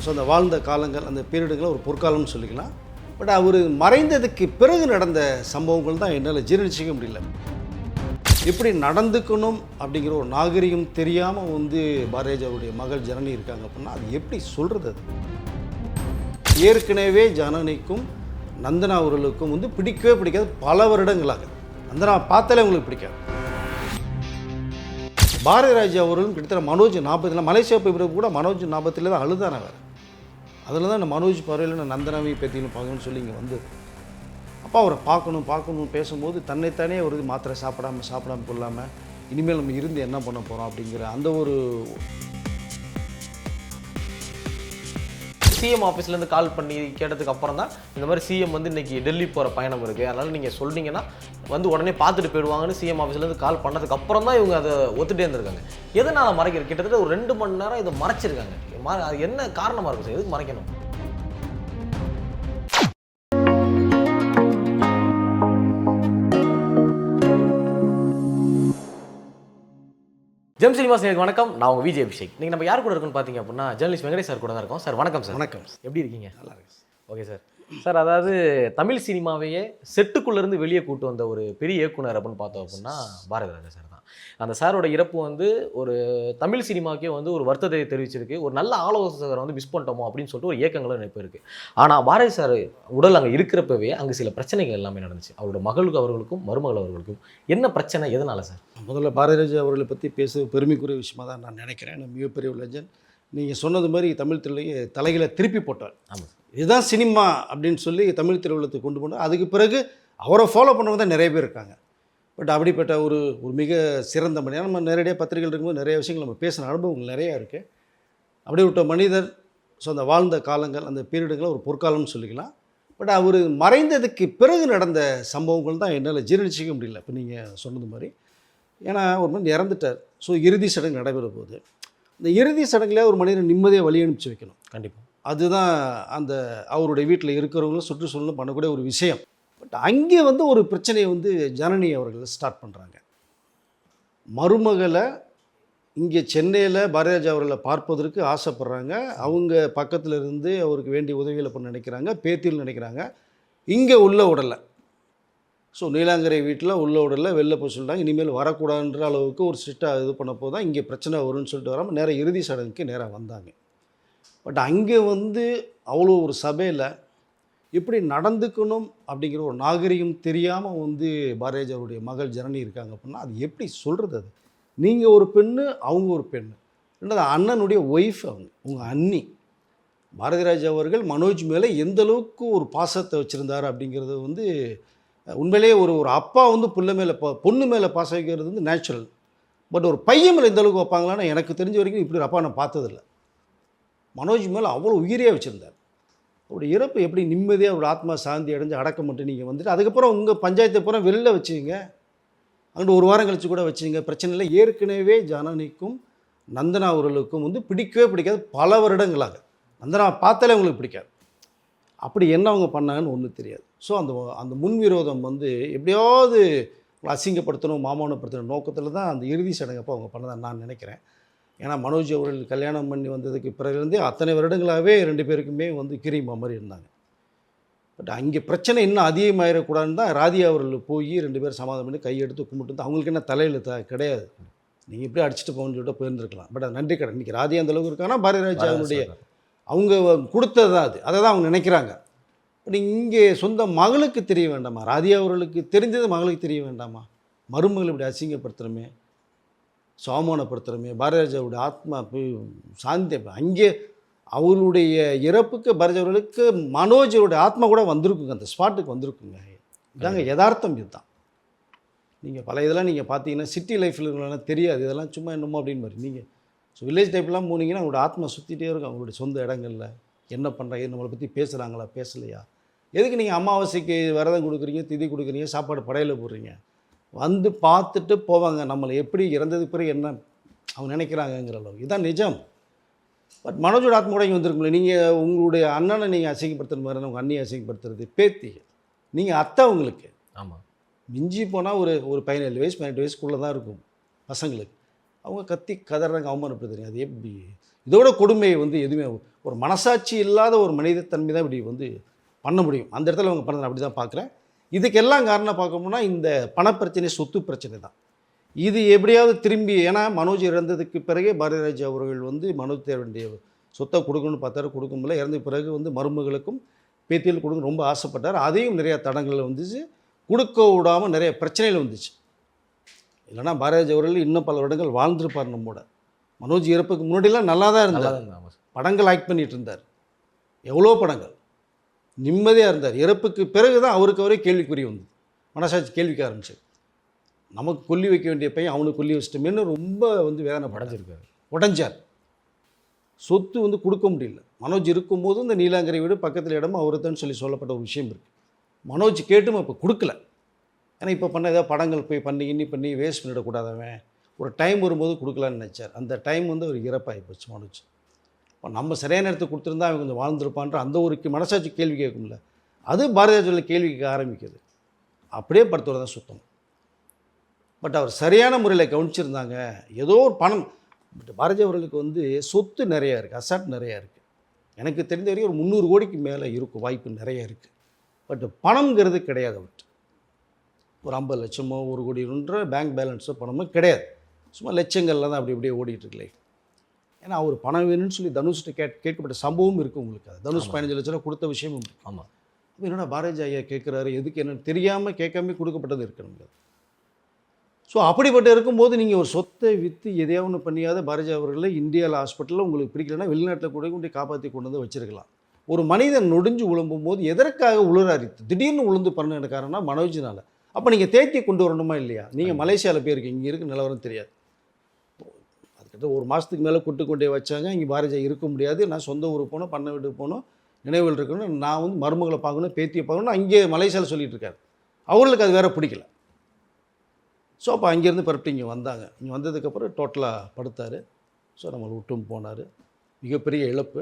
So அந்த வாழ்ந்த காலங்கள் அந்த பீரியடுகளை ஒரு பொற்காலம்னு சொல்லிக்கலாம். பட் அவர் மறைந்ததுக்கு பிறகு நடந்த சம்பவங்கள் தான் என்னால் ஜீரணிச்சிக்க முடியல. எப்படி நடந்துக்கணும் அப்படிங்கிற ஒரு நாகரிகம் தெரியாமல் பாரதிராஜாவுடைய மகள் ஜனனி இருக்காங்க அப்படின்னா அது எப்படி சொல்கிறது? அது ஏற்கனவே ஜனனிக்கும் நந்தனா அவர்களுக்கும் பிடிக்கவே பிடிக்காது பல வருடங்களாக. நந்தனா பார்த்தாலே உங்களுக்கு பிடிக்காது. பாரதிராஜா அவர்களும் கிட்டத்தட்ட மனோஜ் 40 மலேசியா போய் பிறகு கூட மனோஜ் 40 தான் அழுதானே வேறு. அதில் தான் இந்த மனோஜ் பறவையில் நான் நந்தனாவை பற்றியும் பார்க்கணும்னு சொல்லி இங்கே அப்போ அவரை பார்க்கணும் பேசும்போது தன்னைத்தானே ஒரு மாத்திரை சாப்பிடாமல் கொள்ளாமல் இனிமேல் நம்ம இருந்து என்ன பண்ண போகிறோம் அப்படிங்கிற அந்த ஒரு சிஎம் ஆஃபீஸ்லேருந்து கால் பண்ணி கேட்டதுக்கு அப்புறம் தான் இந்த மாதிரி சிஎம் இன்றைக்கி டெல்லி போகிற பயணம் இருக்குது, அதனால் நீங்கள் சொன்னீங்கன்னா உடனே பார்த்துட்டு போயிடுவாங்கன்னு சிஎம் ஆஃபீஸ்லேருந்து கால் பண்ணதுக்கு அப்புறம் தான் இவங்க அதை ஒத்துட்டே இருந்திருக்காங்க. எதனால் மறைக்கிறது? கிட்டத்தட்ட ஒரு 2 மணி நேரம் இதை மறைச்சிருக்காங்க. அது என்ன காரணமாக இருக்கும் சார்? எதுக்கு மறைக்கணும்? ஜெம் சினிமாஸ் வணக்கம். நான் உங்கள் விஜய் அபிஷேக். நீங்கள் நம்ம யார் கூட இருக்குன்னு பார்த்தீங்க அப்படின்னா ஜெர்னலிஸ்ட் வெங்கடேஷ் சார் கூட தான் இருக்கோம். சார் வணக்கம் சார். வணக்கம். எப்படி இருக்கீங்க? நல்லா இருக்கு. Okay sir. சார் அதாவது தமிழ் சினிமாவையே செட்டுக்குள்ளேருந்து வெளியே கூட்டு வந்த ஒரு பெரிய இயக்குனர் அப்படின்னு பார்த்தோம் அப்படின்னா பாரதிராஜா சார் தான். அந்த சாரோட இறப்பு ஒரு தமிழ் சினிமாவுக்கே ஒரு வருத்தத்தை தெரிவிச்சிருக்கு. ஒரு நல்ல ஆலோசகரை மிஸ் பண்ணிட்டோமோ அப்படின்னு சொல்லிட்டு ஒரு இயக்கங்களும் நினைப்பு இருக்குது. ஆனால் பாரதி சார் உடல் அங்கே இருக்கிறப்பவே அங்கே சில பிரச்சனைகள் எல்லாமே நடந்துச்சு. அவரோட மகளுக்கு அவர்களுக்கும் மருமகள் அவர்களுக்கும் என்ன பிரச்சனை? எதனால சார்? முதல்ல பாரதிராஜா அவர்களை பற்றி பேச பெருமைக்குரிய விஷயமாக தான் நான் நினைக்கிறேன். நான் மிகப்பெரிய லெஜண்ட். நீங்கள் சொன்னது மாதிரி தமிழ் திரையை தலைகளை திருப்பி போட்டார். ஆமாம், இதுதான் சினிமா அப்படின்னு சொல்லி தமிழ் திரையுலகத்தை கொண்டு போனார். அதுக்கு பிறகு அவரை ஃபாலோ பண்ணவங்க தான் நிறைய பேர் இருக்காங்க. பட் அப்படிப்பட்ட ஒரு மிக சிறந்த மனிதர். நம்ம நேரடியாக பத்திரிகைகள் இருக்கும்போது நிறைய விஷயங்கள் நம்ம பேசின அனுபவங்கள் நிறையா இருக்குது. அப்படி விட்ட மனிதர். ஸோ அந்த வாழ்ந்த காலங்கள் அந்த பீரியடுகளை ஒரு பொற்காலம்னு சொல்லிக்கலாம். பட் அவர் மறைந்ததுக்கு பிறகு நடந்த சம்பவங்கள் தான் என்னால் ஜீரணிச்சிக்க முடியல. இப்போ நீங்கள் சொன்னது மாதிரி, ஏன்னா ஒரு மனிதன் இறந்துட்டார். ஸோ இறுதி சடங்கு நடைபெற போகுது. இந்த இறுதி சடங்குல ஒரு மனிதனை நிம்மதியாக வழி அனுப்பிச்சு வைக்கணும். கண்டிப்பாக அதுதான் அந்த அவருடைய வீட்டில் இருக்கிறவங்களும் சுற்றுச்சூழலும் பண்ணக்கூடிய ஒரு விஷயம். பட் அங்கே ஒரு பிரச்சனையை ஜனனி அவர்கள் ஸ்டார்ட் பண்ணுறாங்க. மருமகளை இங்கே சென்னையில் பாரதிராஜா அவர்களை பார்ப்பதற்கு ஆசைப்படுறாங்க. அவங்க பக்கத்தில் இருந்து அவருக்கு வேண்டிய உதவிகளை பண்ண நினைக்கிறாங்க, பேத்தியில் நினைக்கிறாங்க. இங்கே உள்ள உடலை ஸோ நீலாங்கரை வீட்டில் உள்ள உடலை வெளில போய் சொல்லிட்டாங்க. இனிமேல் வரக்கூடாதுன்ற அளவுக்கு ஒரு ஸ்ட்ரிக்டாக இது பண்ண போது தான் இங்கே பிரச்சனை வரும்னு சொல்லிட்டு வராமல் நேராக இறுதி சடங்குக்கு நேராக வந்தாங்க. பட் அங்கே அவ்வளோ ஒரு சபையில் எப்படி நடந்துக்கணும் அப்படிங்கிற ஒரு நாகரிகம் தெரியாமல் பாரதிராஜாவுடைய மகள் ஜனனி இருக்காங்க அப்படின்னா அது எப்படி சொல்கிறது? அது நீங்கள் ஒரு பெண்ணு, அவங்க ஒரு பெண்ணு. ரெண்டாவது அண்ணனுடைய ஒய்ஃப், அவங்க உங்கள் அண்ணி. பாரதிராஜா அவர்கள் மனோஜ் மேலே எந்த அளவுக்கு ஒரு பாசத்தை வச்சுருந்தார் அப்படிங்கிறது உண்மையிலேயே ஒரு அப்பா பிள்ளை மேலே பொண்ணு மேலே பாசம் வைக்கிறது நேச்சுரல். பட் ஒரு பையன் மேலே எந்த அளவுக்கு வைப்பாங்களான்னு எனக்கு தெரிஞ்ச வரைக்கும் இப்படி ஒரு அப்பா நான் பார்த்ததில்லை. மனோஜ் மேலே அவ்வளோ உயிரியாக வச்சுருந்தார். அவருடைய இறப்பு எப்படி நிம்மதியாக ஒரு ஆத்மா சாந்தி அடைஞ்சு அடக்கம் மட்டும் நீங்கள் அதுக்கப்புறம் உங்கள் பஞ்சாயத்தை பூரா வெளில வச்சுங்க, அங்கிட்டு ஒரு வாரம் கழித்து கூட வச்சுங்க, பிரச்சனை இல்லை. ஏற்கனவே ஜனனிக்கும் நந்தனா அவர்களுக்கும் பிடிக்கவே பிடிக்காது பல வருடங்களாக. நந்தனா பார்த்தாலே உங்களுக்கு பிடிக்காது. அப்படி என்ன அவங்க பண்ணாங்கன்னு ஒன்றும் தெரியாது. ஸோ அந்த முன்விரோதம் எப்படியாவது அசிங்கப்படுத்தணும், மாமானப்படுத்தணும் நோக்கத்தில் தான் அந்த இறுதி சடங்கப்போ அவங்க பண்ணதான் நான் நினைக்கிறேன். ஏன்னா மனோஜ் அவர்கள் கல்யாணம் பண்ணி வந்ததுக்கு பிறகுலேருந்தே அத்தனை வருடங்களாகவே 2 பேருக்குமே கிரிமா மாதிரி இருந்தாங்க. பட் அங்கே பிரச்சனை இன்னும் அதிகமாகிடக்கூடாதுன்னு தான் ராதியா அவர்கள் போய் 2 பேர் சமாதானம் பண்ணி கையெடுத்து கும்பிட்டு அவங்களுக்கு என்ன தலையில் கிடையாது, நீங்கள் இப்படியே அடிச்சுட்டு போகணுன்னு சொல்லிட்டு போயிருந்துருக்கலாம். பட் அது நன்றி கடன். இன்றைக்கி ராதியா அந்தளவுக்கு இருக்காங்கன்னா பாரதிராஜா அவருடைய அவங்க கொடுத்தது தான். அதை தான் அவங்க நினைக்கிறாங்க. பட் இங்கே சொந்த மகளுக்கு தெரிய வேண்டாமா? ராதியா அவர்களுக்கு தெரிஞ்சது மகளுக்கு தெரிய வேண்டாமா? மருமகள் இப்படி அசிங்கப்படுத்துகிறோமே, அவமானப்படுத்துகிறோமே, பாரதிராஜாவுடைய ஆத்மா போய் சாந்தி. அங்கே அவருடைய இறப்புக்கு பாரதிராஜாவுக்கு மனோஜருடைய ஆத்மா கூட வந்திருக்குங்க, அந்த ஸ்பாட்டுக்கு வந்திருக்குங்க. இதாங்க யதார்த்தம். இதுதான். நீங்கள் பல இதெல்லாம் நீங்கள் பார்த்தீங்கன்னா சிட்டி லைஃப்பில் இருக்கிறவங்களாம் தெரியாது, இதெல்லாம் சும்மா என்னமோ அப்படின்னு மாதிரி. நீங்கள் வில்லேஜ் டைப்லாம் போனீங்கன்னா அவங்களோட ஆத்மா சுற்றிட்டே இருக்கும் அவங்களுடைய சொந்த இடங்களில். என்ன பண்ணுறாங்க, நம்மளை பற்றி பேசுகிறாங்களா பேசலையா, எதுக்கு நீங்கள் அமாவாசைக்கு விரதம் கொடுக்குறீங்க, திதி கொடுக்குறீங்க, சாப்பாடு படையில் போடுறீங்க, பார்த்துட்டு போவாங்க. நம்மளை எப்படி இறந்ததுக்கு பிறகு என்ன அவங்க நினைக்கிறாங்கங்கிற அளவு. இதுதான் நிஜம். பட் மனோஜோட ஆத்மா கூட இங்கே வந்துருக்கும்ல. நீங்கள் உங்களுடைய அண்ணனை நீங்கள் அசிங்கப்படுத்துகிற மாதிரி உங்கள் அண்ணியை அசிங்கப்படுத்துறது பேத்தி, நீங்கள் அத்தை அவங்களுக்கு. ஆமாம், மிஞ்சி போனால் ஒரு 17 வயசு 18 வயசுக்குள்ளே தான் இருக்கும் பசங்களுக்கு. அவங்க கத்தி கதறாங்க, அவமானப்படுத்துறீங்க. அது எப்படி? இதோட கொடுமை எதுவுமே ஒரு மனசாட்சி இல்லாத ஒரு மனிதத்தன்மை தான் இப்படி வந்து பண்ண முடியும். அந்த இடத்துல அவங்க பண்ணது அப்படி தான் பார்க்குறேன். இதுக்கெல்லாம் காரணம் பார்க்கணும்னா இந்த பணப்பிரச்சனை, சொத்து பிரச்சனை தான். இது எப்படியாவது திரும்பி, ஏன்னா மனோஜ் இறந்ததுக்கு பிறகே பாரதிராஜா அவர்கள் வந்து மனோஜ் தேவனுடைய சொத்தை கொடுக்கணும்னு பார்த்தாரு, கொடுக்க முடியல. இறந்த பிறகு வந்து மருமகளுக்கும் பேத்தியில் கொடுக்க ரொம்ப ஆசைப்பட்டார். அதையும் நிறையா தடங்கள் வந்துச்சு, கொடுக்க விடாமல் நிறைய பிரச்சனைகள் வந்துச்சு. இல்லைனா பாரதிராஜா அவர்கள் இன்னும் பல வருடங்கள் வாழ்ந்திருப்பார் நம்மோட. மனோஜ் இறப்புக்கு முன்னாடிலாம் நல்லா தான் இருந்தார், படங்கள் ஆக்ட் பண்ணிகிட்டு இருந்தார், எவ்வளோ படங்கள், நிம்மதியாக இருந்தார். இறப்புக்கு பிறகு தான் அவருக்கு அவரே கேள்விக்குறி வந்தது, மனசாட்சி கேள்விக்க ஆரம்பிச்சு. நமக்கு கொல்லி வைக்க வேண்டிய பையன் அவனுக்கு கொல்லி வச்சிட்டோமேன்னு ரொம்ப வந்து வேதனை படைஞ்சிருக்காரு, உடஞ்சார். சொத்து வந்து கொடுக்க முடியல. மனோஜ் இருக்கும்போது இந்த நீலாங்கரை வீடு பக்கத்தில் இடமும் அவருதான் சொல்லப்பட்ட ஒரு விஷயம் இருக்குது. மனோஜ் கேட்டும் இப்போ கொடுக்கல. ஏன்னா இப்போ பண்ண ஏதாவது படங்கள் போய் பண்ணி வேஸ்ட் பண்ணிடக்கூடாதவன், ஒரு டைம் வரும்போது கொடுக்கலான்னு நினச்சார். அந்த டைம் வந்து ஒரு இறப்பாகி போச்சு மனோஜ். இப்போ நம்ம சரியான நேரத்துக்கு கொடுத்துருந்தா அவன் கொஞ்சம் வாழ்ந்துருப்பான்ற அந்த ஒரு மனசாட்சி கேள்வி கேட்கும்ல, அது பாரதிராஜாவில் கேள்வி கேட்க ஆரம்பிக்குது. அப்படியே படுத்துவது தான் சுத்தம். பட் அவர் சரியான முறையில் கவனிச்சிருந்தாங்க. ஏதோ ஒரு பணம், பட் பாரதி அவர்களுக்கு வந்து சொத்து நிறையா இருக்குது, அசாட் நிறையா இருக்குது. எனக்கு தெரிந்த வரைக்கும் ஒரு 300 கோடிக்கு மேலே இருக்கும், வாய்ப்பு நிறைய இருக்குது. பட் பணம்ங்கிறது கிடையாது அவர்கிட்ட. ஒரு 50 லட்சமோ 1 கோடின்ற பேங்க் பேலன்ஸோ பணமோ கிடையாது. சும்மா லட்சங்களில் தான் அப்படி அப்படியே ஓடிட்டுருக்கலே. ஏன்னா அவர் பணம் வேணும்னு சொல்லி தனுஷ்கிட்ட கேட்கப்பட்ட சம்பவம் இருக்குது உங்களுக்கு. அது தனுஷ் 15 லட்ச ரூபா கொடுத்த விஷயமும் இருக்குது. ஆமாம். அப்போ என்னடா பாரதி ஐயா கேட்குறாரு, எதுக்கு என்னன்னு தெரியாமல் கேட்காம கொடுக்கப்பட்டது இருக்கணுங்க. ஸோ அப்படிப்பட்ட இருக்கும்போது நீங்கள் ஒரு சொத்தை விற்று எதையாவது ஒன்று பண்ணியாத பாரதி அவர்களை இந்தியாவில் ஹாஸ்பிட்டலில் உங்களுக்கு பிடிக்கலன்னா வெளிநாட்டில் கூட கொண்டு காப்பாற்றி கொண்டு வந்து வச்சுருக்கலாம். ஒரு மனிதன் நொடிஞ்சு உழும்பும் போது எதற்காக உழுறாரு, திடீர்னு உளுந்து பண்ண காரணம்னா மனோஜினால். அப்போ நீங்கள் தேக்கி கொண்டு வரணுமா இல்லையா? நீங்கள் மலேசியாவில் போயிருக்கீங்க, இங்கே இருக்க நிலவரம் தெரியாது. அதுக்கிட்ட ஒரு மாதத்துக்கு மேலே கூட்டு கொண்டே வச்சாங்க. இங்கே பாரதியா இருக்க முடியாது, நான் சொந்த ஊருக்கு போகணும், பண்ண வீட்டுக்கு போகணும், நினைவில் இருக்கணும், நான் வந்து மருமகளை பார்க்கணும், பேத்தியை பார்க்கணும், அங்கே மலேசியாவில் சொல்லிகிட்டு இருக்காரு. அவர்களுக்கு அது வேறு பிடிக்கல. ஸோ அப்போ அங்கேருந்து பரப்பிட்டு இங்கே வந்தாங்க. இங்கே வந்ததுக்கப்புறம் டோட்டலாக படுத்தார். ஸோ நம்மளை விட்டும் போனார். மிகப்பெரிய இழப்பு.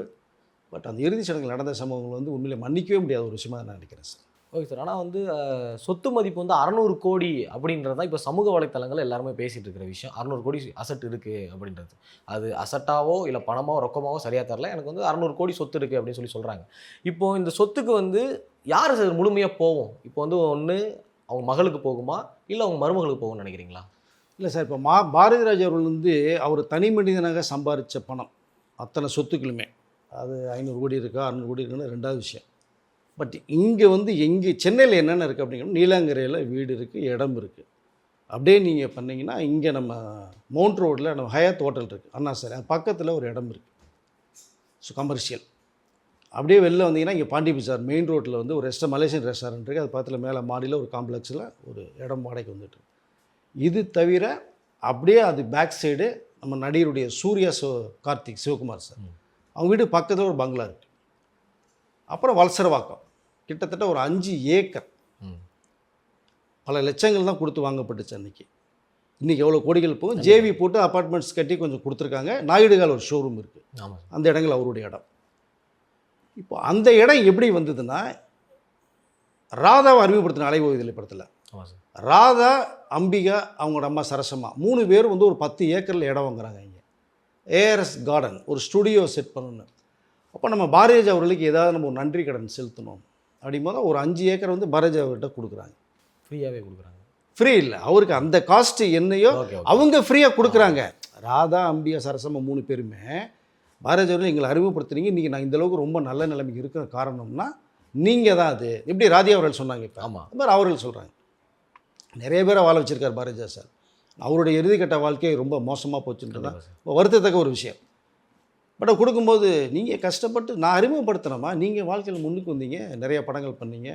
பட் அந்த இறுதி சடங்கில் நடந்த சம்பவங்கள் வந்து உண்மையிலே மன்னிக்கவே முடியாத ஒரு விஷயமாக நான் நினைக்கிறேன் சார். Okay sir. ஆனால் வந்து சொத்து மதிப்பு வந்து 600 கோடி அப்படின்றது தான் இப்போ சமூக வலைத்தளங்கள் எல்லாருமே பேசிகிட்டு இருக்கிற விஷயம். 600 கோடி அசட் இருக்குது அப்படின்றது. அது அசட்டாவோ இல்லை பணமோ ரொக்கமாவோ சரியாக தரல, எனக்கு வந்து 600 கோடி சொத்து இருக்குது அப்படின்னு சொல்லி சொல்கிறாங்க. இப்போது இந்த சொத்துக்கு வந்து யார் சார் முழுமையாக போகும்? இப்போ வந்து ஒன்று அவங்க மகளுக்கு போகுமா இல்லை அவங்க மருமகளுக்கு போகும்னு நினைக்கிறீங்களா? இல்லை சார், இப்போ பாரதிராஜா அவர்கள் வந்து அவர் தனி மனிதனாக சம்பாதிச்ச பணம் அத்தனை சொத்துக்களுமே, அது 500 கோடி இருக்கா 600 கோடி இருக்குன்னு ரெண்டாவது விஷயம். பட் இங்கே வந்து எங்கே சென்னையில் என்னென்ன இருக்குது அப்படிங்கன்னா, நீலாங்கரையில் வீடு இருக்குது, இடம் இருக்குது. அப்படியே நீங்கள் பண்ணிங்கன்னா இங்கே நம்ம மவுண்ட் ரோட்டில் நம்ம ஹயாத் ஹோட்டல் இருக்குது, அண்ணா சார், அது பக்கத்தில் ஒரு இடம் இருக்குது. So commercial. அப்படியே வெளில வந்தீங்கன்னா இங்கே பாண்டி பஜார் மெயின் ரோட்டில் வந்து ஒரு மலேசியன் ரெஸ்டாரண்ட் இருக்குது. அது பக்கத்தில் மேலே மாடியில் ஒரு காம்ப்ளெக்ஸில் ஒரு இடம் வாடகைக்கு வந்துட்டு. இது தவிர அப்படியே அது பேக் சைடு நம்ம நடிகருடைய சூர்யா கார்த்திக் சிவகுமார் சார், அவங்க வீடு பக்கத்தில் ஒரு பங்களா இருக்குது. அப்புறம் வலசரவாக்கம் கிட்டத்தட்ட ஒரு 5 ஏக்கர், பல லட்சங்கள் தான் கொடுத்து வாங்கப்பட்டுச்சு அன்றைக்கி. இன்றைக்கி எவ்வளோ கோடிகள் போகும். ஜேவி போட்டு அப்பார்ட்மெண்ட்ஸ் கட்டி கொஞ்சம் கொடுத்துருக்காங்க. நாயுடுகால் ஒரு ஷோரூம் இருக்குது, அந்த இடங்கள் அவருடைய இடம். இப்போ அந்த இடம் எப்படி வந்ததுன்னா, ராதாவை அறிமுகப்படுத்தின அலைவோய்தலை படத்தில் ராதா, அம்பிகா, அவங்களோட அம்மா சரசம்மா 3 பேரும் வந்து ஒரு 10 ஏக்கரில் இடம் வாங்குறாங்க. இங்கே ஏஆர்எஸ் கார்டன் ஒரு ஸ்டுடியோ செட் பண்ணணும். அப்போ நம்ம பாரதிராஜா அவர்களுக்கு ஏதாவது நம்ம ஒரு நன்றி கடன் செலுத்தணும் அப்படிங்கும்போது ஒரு 5 ஏக்கர் வந்து பாரதிராஜா அவர்கிட்ட கொடுக்குறாங்க. ஃப்ரீயாகவே கொடுக்குறாங்க. ஃப்ரீ இல்லை, அவருக்கு அந்த காஸ்ட்டு என்னையோ அவங்க ஃப்ரீயாக கொடுக்குறாங்க. ராதா, அம்பிகா, சரசம்மா 3 பேருமே பாரதிராஜா அவர்கள் எங்களை அறிமுகப்படுத்துறீங்க, இன்றைக்கி நான் இந்தளவுக்கு ரொம்ப நல்ல நிலைமைக்கு இருக்கிற காரணம்னா நீங்கள் தான். அது எப்படி ராதியா அவர்கள் சொன்னாங்க, இப்போ ஆமாம் அது மாதிரி அவர்கள் சொல்கிறாங்க. நிறைய பேரை வாழ வச்சுருக்கார் பாரதிராஜா சார். அவருடைய இறுதிக்கட்ட வாழ்க்கை ரொம்ப மோசமாக போச்சுன்றதான் வருத்தத்தக்க ஒரு விஷயம். பட் கொடுக்கும்போது நீங்கள் கஷ்டப்பட்டு நான் அறிமுகப்படுத்தினோமா, நீங்கள் வாழ்க்கையில் முன்னுக்கு வந்தீங்க, நிறைய படங்கள் பண்ணீங்க,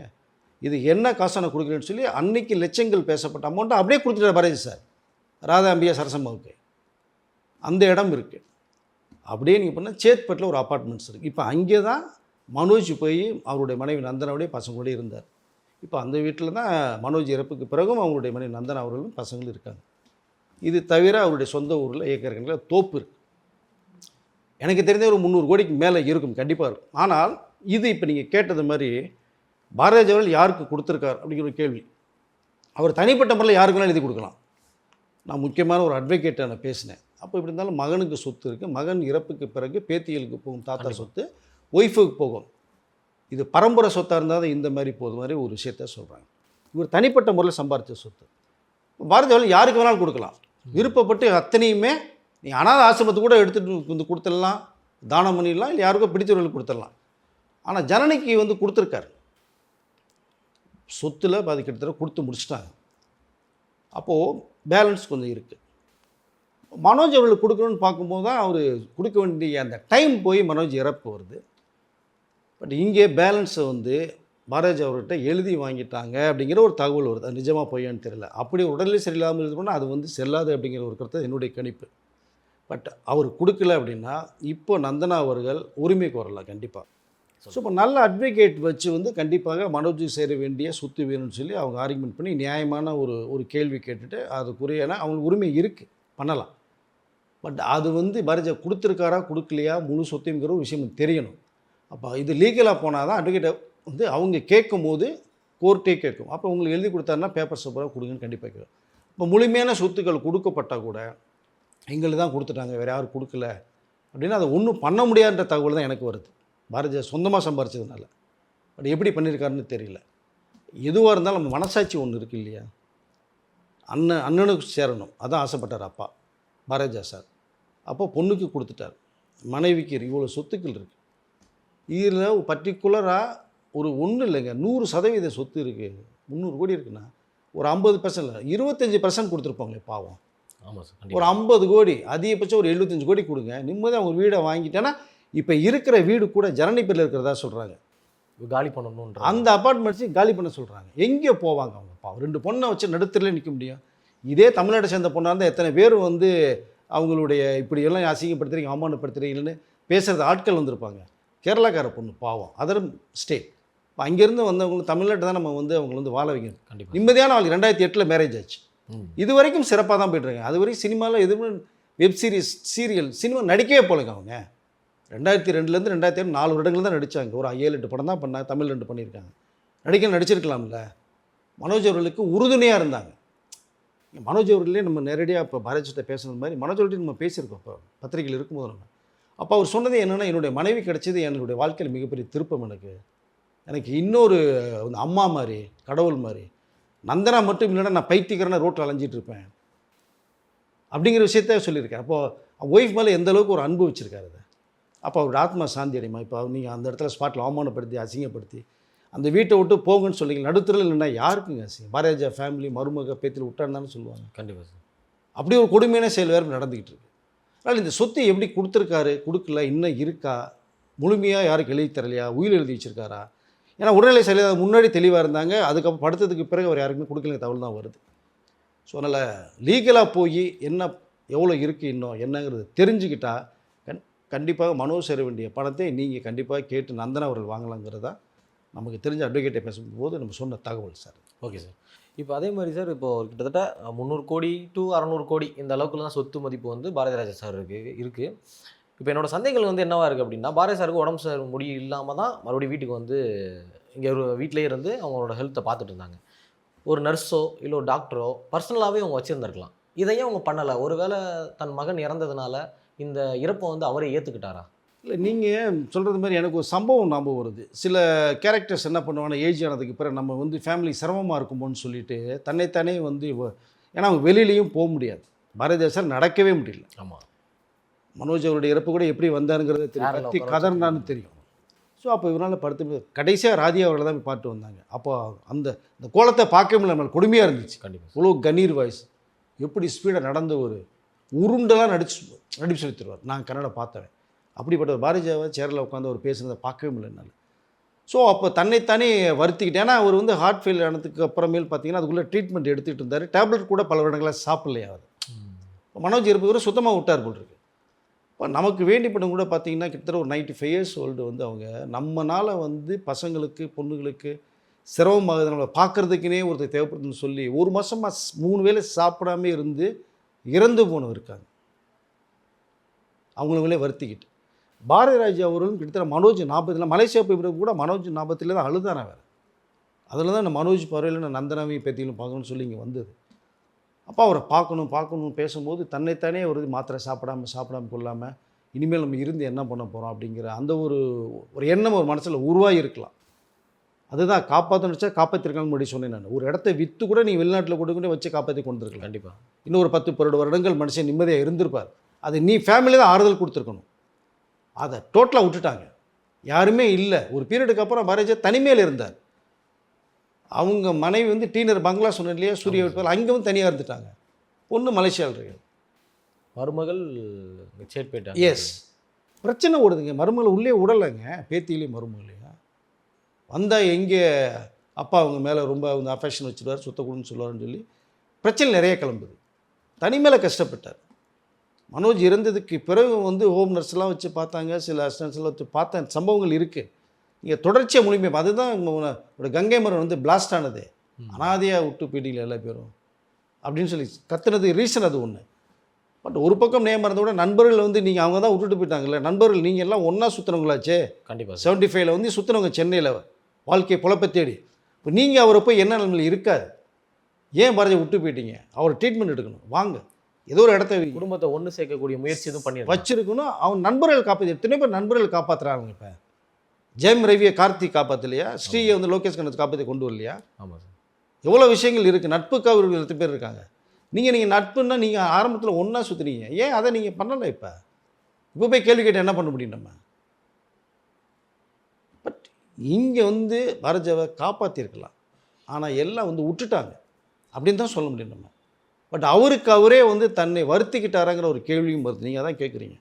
இது என்ன காசை நான் கொடுக்குறேன்னு சொல்லி அன்றைக்கி லட்சங்கள் பேசப்பட்ட அமௌண்ட்டை அப்படியே கொடுத்துட்டார் பாரதி சார் ராதா, அம்பிகா, சரசம்மாவுக்கு. அந்த இடம் இருக்குது. அப்படியே நீங்கள் பண்ணால் சேத்பட்டில் ஒரு அப்பார்ட்மெண்ட்ஸ் இருக்குது. இப்போ அங்கே தான் மனோஜ் போய் அவருடைய மனைவி நந்தனாவுடைய பசங்களோட இருந்தார். இப்போ அந்த வீட்டில் தான் மனோஜ் இறப்புக்கு பிறகும் அவங்களுடைய மனைவி நந்தனா அவர்களும் பசங்களும் இருக்காங்க. இது தவிர அவருடைய சொந்த ஊரில் ஏக்கர்களில் தோப்பு இருக்குது. எனக்கு தெரிஞ்ச ஒரு 300 கோடிக்கு மேலே இருக்கும், கண்டிப்பாக இருக்கும். ஆனால் இது இப்போ நீங்கள் கேட்டது மாதிரி பாரதிராஜா அவர்கள் யாருக்கு கொடுத்துருக்கார் அப்படிங்கிற ஒரு கேள்வி. அவர் தனிப்பட்ட முறையில் யாருக்குனாலும் எழுதி கொடுக்கலாம். நான் முக்கியமான ஒரு அட்வொகேட்டை நான் பேசினேன். அப்போ இப்படி இருந்தாலும் மகனுக்கு சொத்து இருக்குது, மகன் இறப்புக்கு பிறகு பேத்திகளுக்கு போகும் தாத்தா சொத்து, ஒய்ஃபுக்கு போகும். இது பரம்பரை சொத்தாக இருந்தால் தான் இந்த மாதிரி போது மாதிரி ஒரு விஷயத்த சொல்கிறாங்க. இவர் தனிப்பட்ட முறையில் சம்பாரித்த சொத்து. பாரதியார் யாருக்கு வேணாலும் கொடுக்கலாம், விருப்பப்பட்டு அத்தனையுமே நீ அனாதை ஆசிரமத்துக்கு கூட எடுத்துகிட்டு வந்து கொடுத்துடலாம், தானம் பண்ணிடலாம், இல்லை யாருக்கோ பிடித்தவர்களுக்கு கொடுத்துடலாம். ஆனால் ஜனனிக்கு வந்து கொடுத்துருக்காரு, சொத்தில் பாதி கிட்டத்தட்ட கொடுத்து முடிச்சிட்டாங்க. அப்போது பேலன்ஸ் கொஞ்சம் இருக்குது. மனோஜ் அவர்களுக்கு கொடுக்கணும்னு பார்க்கும்போது தான் அவர் கொடுக்க வேண்டிய அந்த டைம் போய் மனோஜ் இறப்பு வருது. பட் இங்கே பேலன்ஸை வந்து பாரதி அவர்கிட்ட எழுதி வாங்கிட்டாங்க அப்படிங்கிற ஒரு தகவல் வருது. அது நிஜமாக பொய்யான்னு தெரியல. அப்படி உடல்நிலை சரியில்லாமல் இருந்தோம்னா அது வந்து செல்லாது அப்படிங்கிற ஒரு கருத்து என்னுடைய கணிப்பு. பட் அவர் கொடுக்கல அப்படின்னா இப்போ நந்தனா அவர்கள் உரிமைக்கு வரலாம் கண்டிப்பாக. ஸோ இப்போ நல்ல அட்வொகேட் வச்சு வந்து கண்டிப்பாக மனோஜுக்கு சேர வேண்டிய சொத்து வேணும்னு சொல்லி அவங்க ஆர்குமெண்ட் பண்ணி நியாயமான ஒரு கேள்வி கேட்டுட்டு அதுக்குரிய அவங்களுக்கு உரிமை இருக்குது, பண்ணலாம். பட் அது வந்து பாரதி கொடுத்துருக்காரா கொடுக்கலையா முழு சொத்துங்கிற ஒரு விஷயம் தெரியணும். அப்போ இது லீகலாக போனால் தான் அட்வொகேட்டை வந்து அவங்க கேட்கும் போது கோர்ட்டே கேட்கும். அப்போ உங்களுக்கு எழுதி கொடுத்தாருன்னா பேப்பர் சூப்பராக கொடுங்கன்னு கண்டிப்பாக கேட்கும். இப்போ முழுமையான சொத்துக்கள் கொடுக்கப்பட்டால் கூட எங்களுக்கு தான் கொடுத்துட்டாங்க, வேறு யாரும் கொடுக்கல அப்படின்னா அதை ஒன்றும் பண்ண முடியாதுன்ற தகவல் தான் எனக்கு வருது. பாரதியார் சொந்தமாக சம்பாரிச்சதுனால. பட் எப்படி பண்ணியிருக்காருன்னு தெரியல. எதுவாக இருந்தாலும் நம்ம மனசாட்சி ஒன்று இருக்குது இல்லையா, அண்ணனுக்கு சேரணும் அதான் ஆசைப்பட்டார் அப்பா பாரதியார் சார். அப்போ பொண்ணுக்கு கொடுத்துட்டார், மனைவிக்கு இவ்வளோ சொத்துக்கள் இருக்குது. இதில் பர்டிகுலராக ஒரு ஒன்றும் இல்லைங்க, 100% சொத்து இருக்குது, 300 கோடி இருக்குன்னா ஒரு 50% 25% கொடுத்துருப்பாங்களே பாவம். ஆமாம் சார். ஒரு 50 கோடி அதிகபட்சம் ஒரு 75 கோடி கொடுங்க, நிம்மதியாக அவங்க வீடை வாங்கிட்டேன்னா இப்போ இருக்கிற வீடு கூட ஜனனி பேரில் இருக்கிறதா சொல்கிறாங்க, காலி பண்ணணுன்ற அந்த அப்பார்ட்மெண்ட்ஸையும் காலி பண்ண சொல்கிறாங்க. எங்கே போவாங்க அவங்க பாவம்? 2 பொண்ணை வச்சு நடுத்தரில் நிற்க முடியும். இதே தமிழ்நாட்டை சேர்ந்த பொண்ணாக இருந்தால் எத்தனை பேர் வந்து அவங்களுடைய இப்படியெல்லாம் அசிங்கப்படுத்துறீங்க அவமானப்படுத்துறீங்கன்னு பேசுகிறது ஆட்கள் வந்திருப்பாங்க. கேரளாக்கார பொண்ணு பாவம், அதர் ஸ்டேட். இப்போ அங்கேருந்து வந்தவங்களும் தமிழ்நாட்டை தான் நம்ம வந்து அவங்களை வந்து வாழ வைக்கணும். கண்டிப்பாக நிம்மதியான வாழ்க்கை. 2008 மேரேஜ் ஆச்சு, இது வரைக்கும் சிறப்பாக தான் போய்ட்டுருக்காங்க. அது வரைக்கும் சினிமாவில் எதுவுமே வெப் சீரிஸ் சீரியல் சினிமா நடிக்கவே போலங்க. அவங்க 2002லேருந்து 2007 4 வருடங்கள் தான் நடித்தாங்க. ஒரு 7-8 படம் தான் பண்ணாங்க, தமிழ் 2 பண்ணியிருக்காங்க. நடிச்சிருக்கலாம்ல. மனோஜ் அவர்களுக்கு உறுதுணையாக இருந்தாங்க. மனோஜ் அவர்களே நம்ம நேரடியாக இப்போ பாரதிட்ட பேசுனது மாதிரி மனோஜ் அவர்களே நம்ம பேசியிருக்கோம் இப்போ பத்திரிகையில் இருக்கும்போது. நம்ம அப்போ அவர் சொன்னது என்னென்னா, என்னுடைய மனைவி கிடைச்சது என்னுடைய வாழ்க்கையில் மிகப்பெரிய திருப்பம். எனக்கு இன்னொரு அம்மா மாதிரி, கடவுள் மாதிரி. நந்தனா மட்டும் இல்லைன்னா நான் பைத்தியக்காரனா ரோட்டில் அலைஞ்சிட்டு இருப்பேன் அப்படிங்கிற விஷயத்த சொல்லியிருக்கேன். அப்போது ஒய்ஃப் மேலே எந்த அளவுக்கு ஒரு அன்பு வச்சுருக்காரு அதை. அப்போ அவருடைய ஆத்மா சாந்தி அடையுமா? இப்போ நீங்கள் அந்த இடத்துல ஸ்பாட்டில் அவமானப்படுத்தி அசிங்கப்படுத்தி அந்த வீட்டை விட்டு போங்கன்னு சொல்லிங்க, நடுத்தரில் இல்லைன்னா யாருக்குங்க அசிங்கம்? பாரதியார் ஃபேமிலி மருமக பேத்தில் விட்டான்னு தானே சொல்லுவாங்க. கண்டிப்பாக சார். அப்படி ஒரு கொடுமையான செயல் வேறு நடந்துக்கிட்டு இருக்கு. அதனால் இந்த சொத்து எப்படி கொடுத்துருக்காரு, கொடுக்கல, இன்னும் இருக்கா, முழுமையாக யாருக்கு எழுதி தரலையா, உயிர் எழுதி வச்சுருக்காரா? ஏன்னா உடல்நிலை சரியாக முன்னாடி தெளிவாக இருந்தாங்க, அதுக்கப்புறம் படுத்ததுக்கு பிறகு அவர் யாருக்குமே கொடுக்கல தகவல் தான் வருது. ஸோ அதனால் லீகலாக போய் என்ன எவ்வளோ இருக்குது இன்னும் என்னங்கிறது தெரிஞ்சுக்கிட்டால் கண்டிப்பாக மனோஜ் சேர வேண்டிய பணத்தை நீங்கள் கண்டிப்பாக கேட்டு நந்தனா அவர்கள் வாங்கலாங்கிறதா நமக்கு தெரிஞ்ச அட்வொகேட்டை பேசும்போது நம்ம சொன்ன தகவல் சார். Okay sir. இப்போ அதே மாதிரி சார், இப்போ கிட்டத்தட்ட 300 கோடி டு 600 கோடி இந்த அளவுக்குள்ள தான் சொத்து மதிப்பு வந்து பாரதிராஜா சார் இருக்குது. இப்போ என்னோட சந்தேகங்கள் வந்து என்னவா இருக்குது அப்படின்னா, பாரதி சாருக்கு உடம்பு சார் முடி இல்லாமல் தான் மறுபடியும் வீட்டுக்கு வந்து இங்கே ஒரு வீட்டிலேயே இருந்து அவங்களோட ஹெல்த்தை பார்த்துட்டு இருந்தாங்க. ஒரு நர்ஸோ இல்லை ஒரு டாக்டரோ பர்சனலாகவே அவங்க வச்சுருந்துருக்கலாம். இதையும் அவங்க பண்ணலை. ஒருவேளை தன் மகன் இறந்ததுனால இந்த இறப்பை வந்து அவரே ஏற்றுக்கிட்டாரா? இல்லை, நீங்கள் சொல்கிறது மாதிரி எனக்கு ஒரு சம்பவம் ஞாபகம் வருது. சில கேரக்டர்ஸ் என்ன பண்ணுவாங்கன்னா, ஏஜ் ஆனதுக்கு பிறகு நம்ம வந்து ஃபேமிலி சிரமமாக இருக்குமோன்னு சொல்லிட்டு தன்னைத்தானே வந்து ஏன்னா அவங்க வெளியிலையும் போக முடியாது. பாரதியார் சார் நடக்கவே முடியல. ஆமாம். மனோஜ் அவருடைய இறப்பு கூட எப்படி வந்தாருங்கிறது தெரியும், கத்தி கதர்னான்னு தெரியும். ஸோ அப்போ இவரால் படுத்து கடைசியாக ராதியா அவர்களை தான் போய் பார்த்து வந்தாங்க. அப்போ அந்த கோலத்தை பார்க்க முடியல, நம்மளுக்கு கொடுமையாக இருந்துச்சு. கண்டிப்பாக இவ்வளோ கணீர் வாய்ஸ், எப்படி ஸ்பீடாக நடந்த ஒரு உருண்டெல்லாம் நடிப்பு சொல்லி தருவார். நான் கன்னட பார்த்தவன். அப்படிப்பட்ட ஒரு பாரதியாவை சேரில் உட்காந்து அவர் பேசுகிறத பார்க்கவே முடியல என்னால். ஸோ அப்போ தன்னைத்தானே வருத்திக்கிட்டேன். ஏன்னா அவர் வந்து ஹார்ட் ஃபெயிலியர் ஆனதுக்கு அப்புறமேல் பார்த்தீங்கன்னா அதுக்குள்ளே ட்ரீட்மெண்ட் எடுத்துகிட்டு இருந்தார். டேப்லெட் கூட பல வருடங்களாக சாப்பிட்லையா அவர். மனோஜ் இருப்பவரை சுத்தமாக விட்டார் போல் இருக்கு. இப்போ நமக்கு வேண்டிப்படும் கூட பார்த்தீங்கன்னா கிட்டத்தட்ட ஒரு 95 years old வந்து அவங்க நம்மனால் வந்து பசங்களுக்கு பொண்ணுங்களுக்கு சிரமமாகுது, நம்மளை பார்க்குறதுக்குனே ஒருத்தர் தேவைப்படுதுன்னு சொல்லி 1 மாதமாக 3 வேளை சாப்பிடாமே இருந்து இறந்து போனவர் இருக்காங்க. அவங்களே வருத்திக்கிட்டு பாரதிராஜா அவர்களும் கிட்டத்தட்ட மனோஜ் 40 மலேசியா போய் பிறகு கூட மனோஜ் 40 தான் அழுதானே வேறு. அதில் தான் இந்த மனோஜ் பார்வையில் நான் நந்தனாவையும் பேத்திகளும் பார்க்கணும்னு சொல்லி இங்கே வந்தது. அப்போ அவரை பார்க்கணும் பேசும்போது தன்னைத்தானே ஒரு மாத்திரை சாப்பிடாம கொள்ளாமல் இனிமேல் நம்ம இருந்து என்ன பண்ண போகிறோம் அப்படிங்கிற அந்த ஒரு எண்ணம் ஒரு மனசில் உருவாகி இருக்கலாம். அதுதான் காப்பாற்றணுச்சா காப்பாற்றிருக்காங்க முன்னாடி சொன்னேன் நான். ஒரு இடத்த விற்று கூட நீ வெளிநாட்டில் கொண்டு வச்சு காப்பாற்றி கொண்டுருக்கலாம். கண்டிப்பாக இன்னும் ஒரு 10 வருடங்கள் மனுஷன் நிம்மதியாக இருந்திருப்பார். அது நீ ஃபேமிலி தான் ஆறுதல் கொடுத்துருக்கணும். அதை டோட்டலாக விட்டுட்டாங்க. யாருமே இல்லை. ஒரு பீரியடுக்கு அப்புறம் பாரதிஜா தனிமையில் இருந்தார். அவங்க மனைவி வந்து டீனர் பங்களா சொன்னேன் இல்லையா, சூரிய வீட்டு அங்கே வந்து தனியாக இருந்துட்டாங்க. பொண்ணு மலேசியாவில் இருக்கு. மருமகள் சேட்பேட்டா. எஸ், பிரச்சனை ஓடுதுங்க. மருமகளை உள்ளே விடலைங்க, பேத்தியிலையும் மருமகளையும். வந்தால் எங்கே அப்பா அவங்க மேலே ரொம்ப வந்து அஃபெக்ஷன் வச்சுருவார், சுத்த குடுன்னு சொல்லுவார்னு சொல்லி பிரச்சனை நிறைய கிளம்புது. தனிமையில் கஷ்டப்பட்டார். மனோஜ் இறந்ததுக்கு பிறகு வந்து ஹோம் நர்ஸ்லாம் வச்சு பார்த்தாங்க, சில அசிஸ்டன்ஸ்லாம் வச்சு பார்த்த சம்பவங்கள் இருக்குது. இங்கே தொடர்ச்சியாக முழுமையாக அதுதான் ஒரு கங்கை மரம் வந்து பிளாஸ்ட் ஆனது. அனாதையாக விட்டு போயிட்டீங்களா எல்லா பேரும் அப்படின்னு சொல்லி கத்துனது ரீசன் அது ஒன்று. பட் ஒரு பக்கம் நேம் மறந்த விட நண்பர்கள் வந்து நீங்கள் அவங்க தான் விட்டுட்டு போயிட்டாங்கல்ல. நண்பர்கள் நீங்கள் எல்லாம் ஒன்றா சுற்றுனவங்களாச்சே. கண்டிப்பாக 75 வந்து சுற்றுனவங்க சென்னையில் வாழ்க்கையை புழப்ப தேடி. இப்போ நீங்கள் அவரை போய் என்ன நிலைமையில் இருக்காது, ஏன் பாரதியை விட்டு போயிட்டீங்க? அவர் ட்ரீட்மெண்ட் எடுக்கணும், வாங்க ஏதோ ஒரு இடத்த குடும்பத்தை ஒன்று சேர்க்கக்கூடிய முயற்சி எதுவும் பண்ணி வச்சிருக்கணும். அவன் நண்பர்கள் காப்பாற்றி எத்தனை பேர் நண்பர்கள் காப்பாற்றுறாங்க. இப்போ ஜெயம் ரவியை கார்த்திக் காப்பாற்றலையா, ஸ்ரீயை வந்து லோகேஷ் கண்ணத்தை காப்பாற்றி கொண்டு வரலையா? ஆமாம் சார். எவ்வளோ விஷயங்கள் இருக்குது. நட்புக்கு அவர்கள் 10 பேர் இருக்காங்க. நீங்கள் நட்புன்னா நீங்கள் ஆரம்பத்தில் ஒன்றா சுற்றுனீங்க, ஏன் அதை நீங்கள் பண்ணலை? இப்போ போய் கேள்வி கேட்டு என்ன பண்ண முடியும் நம்ம? பட் இங்கே வந்து பாரதியாவை காப்பாற்றிருக்கலாம், ஆனால் எல்லாம் வந்து விட்டுட்டாங்க அப்படின்னு தான் சொல்ல முடியும் நம்ம. பட் அவருக்கு அவரே வந்து தன்னை வருத்திக்கிட்டாராங்கிற ஒரு கேள்வியும் வருது. நீங்கள் அதான் கேட்குறீங்க.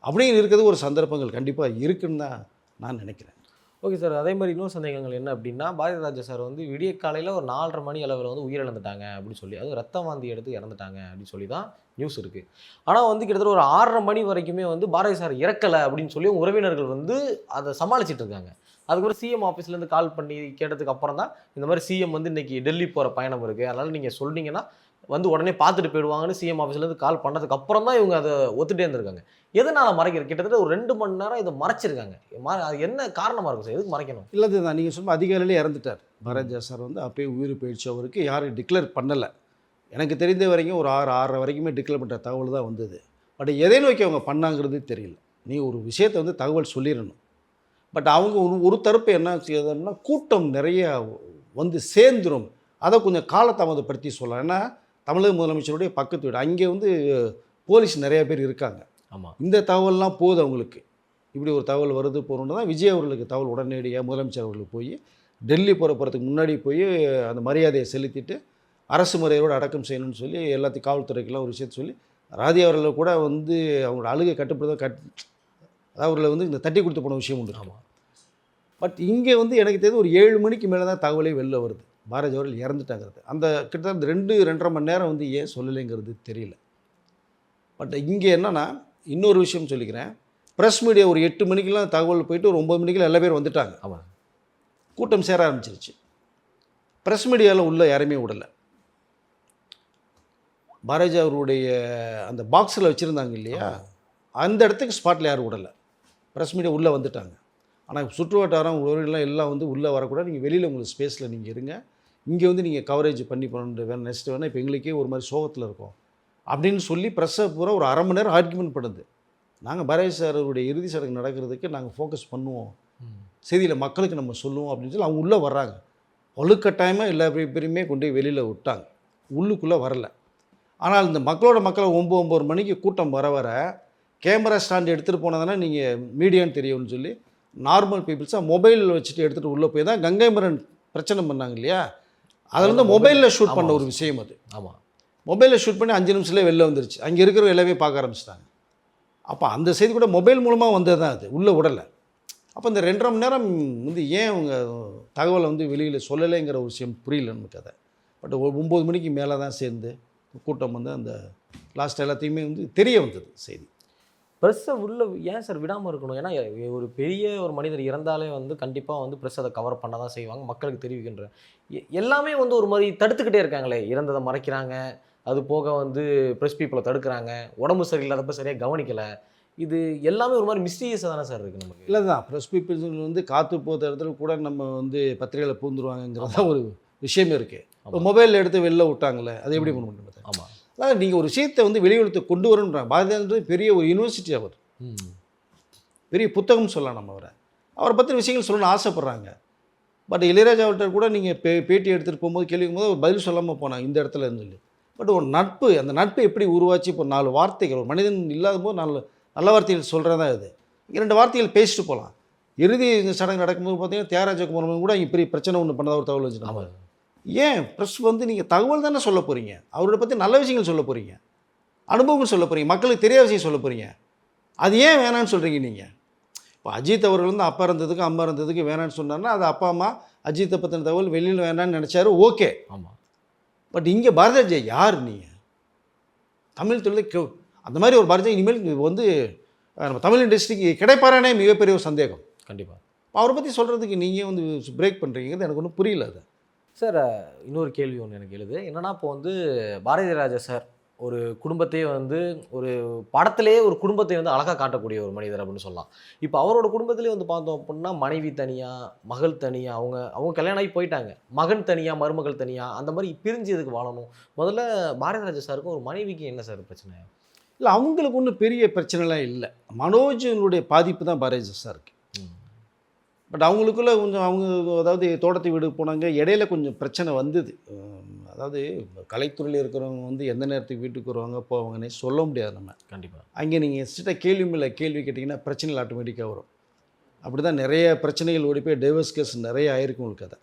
அப்படின்னு இருக்கிறது ஒரு சந்தர்ப்பங்கள் கண்டிப்பாக இருக்குன்னு தான் நான் நினைக்கிறேன். Okay sir. அதே மாதிரி இன்னொரு சந்தேகங்கள் என்ன அப்படின்னா, பாரதிராஜா சார் வந்து விடிய காலையில் ஒரு 4:30 மணி அளவில் வந்து உயிரிழந்துட்டாங்க அப்படின்னு சொல்லி, அதுவும் ரத்த வாந்தி எடுத்து இறந்துட்டாங்க அப்படின்னு சொல்லி தான் நியூஸ் இருக்குது. ஆனால் வந்து கிட்டத்தட்ட ஒரு 6:30 மணி வரைக்குமே வந்து பாரதி சார் இறக்கலை அப்படின்னு சொல்லி உறவினர்கள் வந்து அதை சமாளிச்சிட்டு இருக்காங்க. அதுக்கப்புறம் சிஎம் ஆஃபீஸ்லேருந்து கால் பண்ணி கேட்டதுக்கு அப்புறம் தான் இந்த மாதிரி சிஎம் வந்து இன்றைக்கி டெல்லி போகிற பயணம் இருக்குது, அதனால் நீங்கள் சொன்னீங்கன்னா வந்து உடனே பார்த்துட்டு போயிடுவாங்கன்னு சிஎம் ஆஃபீஸ்லேருந்து கால் பண்ணதுக்கு அப்புறம் தான் இவங்க அதை ஒத்துட்டே இருந்திருக்காங்க. எதனால் மறைக்கிறது? கிட்டத்தட்ட ஒரு 2 மணி நேரம் இதை மறைச்சிருக்காங்க. அது என்ன காரணமாக இருக்கும் சார்? எதுக்கு மறைக்கணும்? இல்லது தான் நீங்கள் சொல்லுங்கள். அதிகாலையிலே இறந்துட்டார் பாரதிராஜா சார். வந்து அப்போயே உயிர் போயிடுச்சு. அவருக்கு யாரும் டிக்ளேர் பண்ணலை. எனக்கு தெரிந்த வரைக்கும் ஒரு 6:30 வரைக்குமே டிக்ளேர் பண்ணுற தகவல் தான் வந்தது. பட் எதை நோக்கி அவங்க பண்ணாங்கிறது தெரியல. நீ ஒரு விஷயத்தை வந்து தகவல் சொல்லிடணும். பட் அவங்க ஒரு தரப்பு என்ன செய்யணும்னா, கூட்டம் நிறைய வந்து சேர்ந்துடும், அதை கொஞ்சம் காலதாமதப்படுத்தி சொல்லலாம். ஏன்னா தமிழக முதலமைச்சருடைய பக்கத்து வீடு, அங்கே வந்து போலீஸ் நிறைய பேர் இருக்காங்க. ஆமாம், இந்த தகவல்லாம் போதும் அவங்களுக்கு. இப்படி ஒரு தகவல் வருது போகணுன்னு தான் விஜய் அவர்களுக்கு தகவல் உடனடியாக முதலமைச்சர் அவர்களுக்கு போய் டெல்லி போகிறதுக்கு முன்னாடி போய் அந்த மரியாதையை செலுத்திட்டு அரசு முறையோடு அடக்கம் செய்யணும்னு சொல்லி எல்லாத்தையும் காவல்துறைக்கெல்லாம் ஒரு விஷயத்தை சொல்லி ராதி அவர்களை கூட வந்து அவங்களோட அழுகை கட்டுப்படுத்த அவர்களை வந்து இந்த தட்டி கொடுத்து போன விஷயம் உண்டு. ஆமாம். பட் இங்கே வந்து எனக்கு தெரிஞ்சு ஒரு 7 மணிக்கு மேலே தான் தகவலே வெளில வருது, பாரதி அவர்கள் இறந்துட்டாங்கிறது. அந்த கிட்டத்தட்ட 2-2.5 மணி நேரம் வந்து ஏன் சொல்லலைங்கிறது தெரியல. பட் இங்கே என்னென்னா இன்னொரு விஷயம் சொல்லிக்கிறேன். ப்ரெஸ் மீடியா ஒரு 8 மணிக்கெலாம் தகவல் போயிட்டு ஒரு 9 மணிக்கெலாம் எல்லா பேரும் வந்துட்டாங்க. ஆமாம், கூட்டம் சேர ஆரம்பிச்சிருச்சு. ப்ரெஸ் மீடியாவில் உள்ள யாருமே விடலை. பாரதி அவருடைய அந்த பாக்ஸில் வச்சுருந்தாங்க இல்லையா, அந்த இடத்துக்கு ஸ்பாட்டில் யாரும் விடலை. ப்ரெஸ் மீடியா உள்ளே வந்துட்டாங்க. ஆனால் சுற்று வட்டாரம் உறவுகள்லாம் எல்லாம் வந்து உள்ளே வரக்கூடாது, நீங்கள் வெளியில் உங்களுக்கு ஸ்பேஸில் நீங்கள் இருங்க, இங்கே வந்து நீங்கள் கவரேஜ் பண்ணி பண்ணணும், வேணும் நெக்ஸ்ட் வேணால் இப்போ எங்களுக்கே ஒரு மாதிரி சோகத்தில் இருக்கோம் அப்படின்னு சொல்லி ப்ரெஸ்ஸை பூரா ஒரு 1/2 மணி நேரம் ஆர்கியூமெண்ட் பண்ணுது. நாங்கள் பாரதி சாருடைய இறுதி சடங்கு நடக்கிறதுக்கு நாங்கள் ஃபோக்கஸ் பண்ணுவோம், செய்தியில் மக்களுக்கு நம்ம சொல்லுவோம் அப்படின்னு சொல்லி அவங்க உள்ளே வர்றாங்க. வலுக்கட்டாயமாக எல்லா பேருமே கொண்டு போய் வெளியில் விட்டாங்க, உள்ளுக்குள்ளே வரலை. ஆனால் இந்த மக்களை 9 மணிக்கு கூட்டம் வர கேமரா ஸ்டாண்ட் எடுத்துகிட்டு போனதானே நீங்கள் மீடியான்னு தெரியும்னு சொல்லி நார்மல் பீப்புள்ஸாக மொபைல் வச்சுட்டு எடுத்துகிட்டு உள்ளே போய் தான் கங்கை மரன் பிரச்சனை பண்ணாங்க இல்லையா, அதில் வந்து மொபைலில் ஷூட் பண்ண ஒரு விஷயம் அது. ஆமாம், மொபைலில் ஷூட் பண்ணி 5 நிமிஷத்துலேயே வெளில வந்துருச்சு. அங்கே இருக்கிற எல்லாமே பார்க்க ஆரம்பிச்சிட்டாங்க. அப்போ அந்த செய்தி கூட மொபைல் மூலமாக வந்தது தான், அது உள்ளே விடலை. அப்போ இந்த 2.5 மணி நேரம் வந்து ஏன் அவங்க தகவலை வந்து வெளியில் சொல்லலைங்கிற ஒரு விஷயம் புரியல நமக்கு அதை. பட் 9 மணிக்கு மேலே தான் சேர்ந்து கூட்டம் வந்து அந்த லாஸ்ட் எல்லாத்தையுமே வந்து தெரிய வந்தது செய்தி. ப்ரெஸ்ஸை உள்ள ஏன் சார் விடாமல் இருக்கணும்? ஏன்னா ஒரு பெரிய ஒரு மனிதர் இறந்தாலே வந்து கண்டிப்பாக வந்து ப்ரெஸ் அதை கவர் பண்ண தான் செய்வாங்க, மக்களுக்கு தெரிவிக்கின்ற எல்லாமே வந்து ஒரு மாதிரி தடுத்துக்கிட்டே இருக்காங்களே, இறந்ததை மறைக்கிறாங்க, அது போக வந்து ப்ரெஸ் பீப்புளை தடுக்கிறாங்க, உடம்பு சரியில்லாதப்ப சரியாக கவனிக்கலை, இது எல்லாமே ஒரு மாதிரி மிஸ்டீரியஸாக தானே சார் இருக்குது நமக்கு. இல்லை தான் ப்ரெஸ் பீப்புள்ஸ் வந்து காற்று போகிற இடத்துல கூட நம்ம வந்து பத்திரிகையில் பூந்துருவாங்கங்கிறத ஒரு விஷயமே இருக்குது. இப்போ மொபைலில் எடுத்து வெளில விட்டாங்களே, அது எப்படி பண்ண முடியும்? ஆமாம். அதாவது நீங்கள் ஒரு விஷயத்தை வந்து வெளியுறத்து கொண்டு வரணுன்றாங்க. பாரதியார் பெரிய ஒரு யூனிவர்சிட்டி, அவர் பெரிய புத்தகம் சொல்லலாம். நம்ம அவரை பற்றின விஷயங்கள் சொல்லணும்னு ஆசைப்பட்றாங்க. பட் இளையராஜா அவர்கிட்ட கூட நீங்கள் பேட்டி எடுத்துகிட்டு போகும்போது கேள்விக்கும் போது அவர் பதில் சொல்லாமல் போனாங்க, இந்த இடத்துல இருந்து சொல்லி. பட் ஒரு நட்பு, அந்த நட்பு எப்படி உருவாச்சு? இப்போ 4 வார்த்தைகள், ஒரு மனிதன் இல்லாத போது 4 நல்ல வார்த்தைகள் சொல்கிறதா இது. 2 வார்த்தைகள் பேசிட்டு போகலாம். இறுதி சடங்கு நடக்கும்போது பார்த்தீங்கன்னா தியாகராஜ குமாரன் கூட இங்கே பெரிய பிரச்சனை ஒன்று பண்ணதாக ஒரு தகவல் வச்சுருக்காங்க. ஏன் ப்ரெஸ் வந்து நீங்கள் தகவல் தானே சொல்ல போகிறீங்க, அவரோட பற்றி நல்ல விஷயங்கள் சொல்ல போகிறீங்க, அனுபவங்கள் சொல்ல போகிறீங்க, மக்களுக்கு தெரியாத விஷயம் சொல்ல போகிறீங்க. அது ஏன் வேணான்னு சொல்கிறீங்க நீங்கள்? இப்போ அஜித் அவர்கள் வந்து அப்பா இருந்ததுக்கு அம்மா இருந்ததுக்கு வேணான்னு சொன்னார்னா, அது அப்பா அம்மா அஜித்தை பற்றின தகவல் வெளியில் வேணான்னு நினச்சாரு, ஓகே. ஆமாம். பட் இங்கே பாரதிராஜா யார்? நீங்கள் தமிழ் தொழில் அந்த மாதிரி ஒரு பாரதிராஜா இனிமேல் வந்து நம்ம தமிழ் இண்டஸ்ட்ரிக்கு கிடைப்பாரானே மிகப்பெரிய ஒரு சந்தேகம். கண்டிப்பாக. அவரை பற்றி சொல்கிறதுக்கு நீங்கள் வந்து பிரேக் பண்ணுறீங்கிறது எனக்கு ஒன்றும் புரியல. அது சார் இன்னொரு கேள்வி ஒன்று எனக்கு எழுது. என்னன்னா, இப்போ வந்து பாரதி ராஜா சார் ஒரு குடும்பத்தையே வந்து ஒரு படத்திலேயே ஒரு குடும்பத்தை வந்து அழகாக காட்டக்கூடிய ஒரு மனிதர் அப்படின்னு சொல்லலாம். இப்போ அவரோட குடும்பத்திலே வந்து பார்த்தோம் அப்படின்னா மனைவி தனியாக, மகள் தனியாக, அவங்க கல்யாணம் ஆகி போயிட்டாங்க. மகன் தனியாக, மருமகள் தனியாக, அந்த மாதிரி பிரிஞ்சு எதுக்கு வாழணும்? முதல்ல பாரதி ராஜா சாருக்கும் ஒரு மனைவிக்கு என்ன சார் பிரச்சனை? இல்லை, அவங்களுக்கு ஒன்றும் பெரிய பிரச்சனைலாம் இல்லை. மனோஜனுடைய பாதிப்பு தான் பாரதி சாருக்கு. பட் அவங்களுக்குள்ள கொஞ்சம் அதாவது தோட்டத்தை வீடு போனாங்க, இடையில கொஞ்சம் பிரச்சனை வந்தது. அதாவது கலைத்துறையில் இருக்கிறவங்க வந்து எந்த நேரத்துக்கு வீட்டுக்கு வருவாங்க போவாங்கன்னே சொல்ல முடியாது நம்ம. கண்டிப்பாக. அங்கே நீங்கள் எஸ்ட்டா கேள்வி மேலே கேள்வி கேட்டிங்கன்னா பிரச்சனைகள் ஆட்டோமேட்டிக்காக வரும். அப்படி தான் நிறைய பிரச்சனைகள் ஓடி போய் டைவர்ஸ் கேஸ் நிறைய ஆயிருக்கு உங்களுக்கு. அதை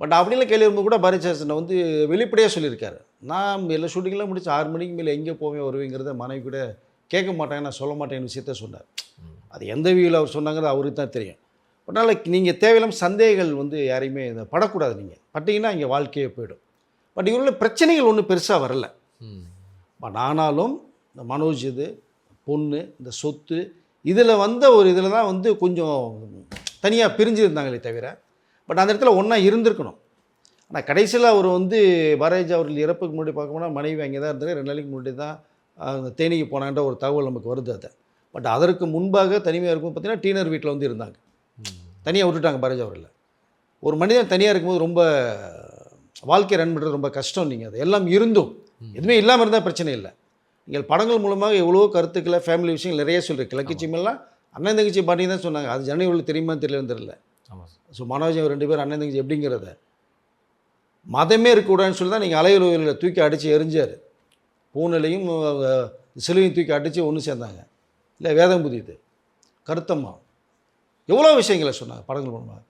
பட் அப்படிலாம் கேள்வி வரும்போது கூட பாரதிதாசனை வந்து வெளிப்படையாக சொல்லியிருக்காரு. நான் எல்லா ஷூட்டிங்லாம் முடிச்சு 6 மணிக்கு மேலே எங்கே போவேன் வருவேங்கிறத மனைவி கூட கேட்க மாட்டாங்க, நான் சொல்ல மாட்டேன்னு விஷயத்த சொன்னார். அது எந்த வியூவில் அவர் சொன்னாங்கிறது அவருக்கு தான் தெரியும். அதனால் நீங்கள் தேவையில்லாமல் சந்தேகங்கள் வந்து யாரையுமே இதை படக்கூடாது. நீங்கள் பட்டிங்கன்னா இங்கே வாழ்க்கையே போயிடும். பட் இவருள்ள பிரச்சனைகள் ஒன்றும் பெருசாக வரல. பட் ஆனாலும் இந்த மனோஜ் இது பொண்ணு இந்த சொத்து இதில் வந்த ஒரு இதில் தான் வந்து கொஞ்சம் தனியாக பிரிஞ்சுருந்தாங்களே தவிர, பட் அந்த இடத்துல ஒன்றா இருந்திருக்கணும். ஆனால் கடைசியில் அவர் வந்து பாரதிராஜா அவர்கள் இறப்புக்கு முன்னாடி பார்க்கணும்னா மனைவி அங்கே தான் இருந்தாங்க. 2 நாளைக்கு முன்னாடி தான் தேனிக்கு போனான்ற ஒரு தகவல் நமக்கு வருது. அதை பட் அதற்கு முன்பாக தனிமையாக இருக்கும் பார்த்தீங்கன்னா டீனர் வீட்டில் வந்து இருந்தாங்க. தனியாக விட்டுட்டாங்க பாரதிராஜா அவர்கள். ஒரு மனிதன் தனியாக இருக்கும்போது ரொம்ப வாழ்க்கை ரன் பண்ணுறது ரொம்ப கஷ்டம். நீங்கள் அது எல்லாம் இருந்தும் எதுவுமே இல்லாமல் இருந்தால் பிரச்சனை இல்லை. நீங்கள் படங்கள் மூலமாக எவ்வளோ கருத்துக்களை ஃபேமிலி விஷயங்கள் நிறைய சொல்கிறீங்க. கிழக்கிச்சிமெல்லாம் அண்ணன் தங்கச்சி பாட்டி தான் சொன்னாங்க. அது ஜனவரியில் தெரியுமான்னு தெரியல. ஆமாம். ஸோ மனோஜ் 2 பேர் அண்ணன் தங்கச்சி எப்படிங்கிறத மதமே இருக்கக்கூடாதுன்னு சொல்லி தான் நீங்கள் அலையுலகில் தூக்கி அடித்து எரிஞ்சார். பூநிலையும் சிலுவையும் தூக்கி அடித்து ஒன்று சேர்ந்தாங்க. இல்லை வேதம் புதியது கருத்தம்மா எவ்வளோ விஷயங்களை சொன்னாங்க படங்கள் மூலமாக.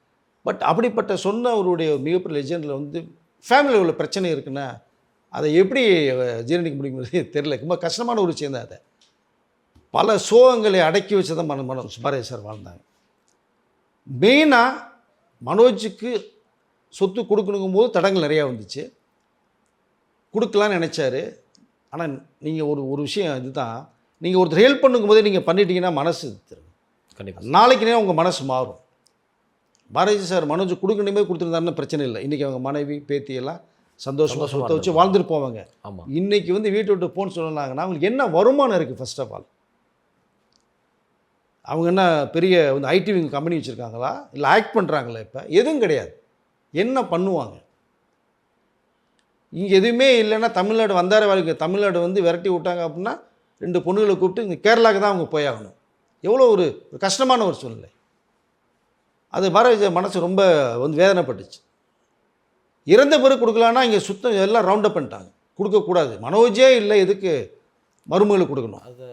பட் அப்படிப்பட்ட சொன்ன அவருடைய மிகப்பெரிய லெஜெண்டில் வந்து ஃபேமிலியில் உள்ள பிரச்சனை இருக்குன்னா அதை எப்படி ஜீரணிக்க முடியுங்கிறது தெரியல. ரொம்ப கஷ்டமான ஒரு விஷயம் தான். அதை பல சோகங்களை அடக்கி வச்சு தான் பாரதி சார் வாழ்ந்தாங்க. மெயினாக மனோஜுக்கு சொத்து கொடுக்கணுங்கும் போது தடங்கள் நிறையா வந்துச்சு. கொடுக்கலான்னு நினச்சாரு. ஆனால் நீங்கள் ஒரு விஷயம் இதுதான், நீங்கள் ஒருத்தர் ஹெல்ப் பண்ணுங்கும் போதே நீங்கள் பண்ணிட்டீங்கன்னா மனசு திரும்ப கண்டிப்பாக நாளைக்குனே உங்கள் மனசு மாறும். பாரதி சார் மனோஜ் கொடுக்கணுமே கொடுத்துருந்தாருன்னு பிரச்சனை இல்லை. இன்றைக்கி அவங்க மனைவி பேத்தியெல்லாம் சந்தோஷமாக சொத்தை வச்சு வாழ்ந்துட்டு போவாங்க. ஆமாம். இன்றைக்கி வந்து வீட்டை விட்டு போன்னு சொன்னாங்கன்னா அவங்களுக்கு என்ன வருமானம் இருக்குது? ஃபர்ஸ்ட் ஆஃப் ஆல் அவங்க என்ன பெரிய வந்து ஐடி விங் கம்பெனி வச்சுருக்காங்களா, இல்லை ஆக்ட் பண்ணுறாங்களா? இப்போ எதுவும் கிடையாது. என்ன பண்ணுவாங்க? இங்கே எதுவுமே இல்லைன்னா தமிழ்நாடு வந்தார வாழ்க்கை. தமிழ்நாடு வந்து விரட்டி விட்டாங்க அப்படின்னா 2 பொண்ணுகளை கூப்பிட்டு இங்கே கேரளாவுக்கு தான் அவங்க போயாகணும். எவ்வளோ ஒரு கஷ்டமான ஒரு சூழ்நிலை. அது பாரதி மனசு ரொம்ப வந்து வேதனைப்பட்டுச்சு. இறந்த பிறகு கொடுக்கலான்னா இங்கே சுத்தம் எல்லாம் ரவுண்டப் பண்ணிட்டாங்க. கொடுக்கக்கூடாது. மனோஜே இல்லை, எதுக்கு மருமகளுக்கு கொடுக்கணும்? அதை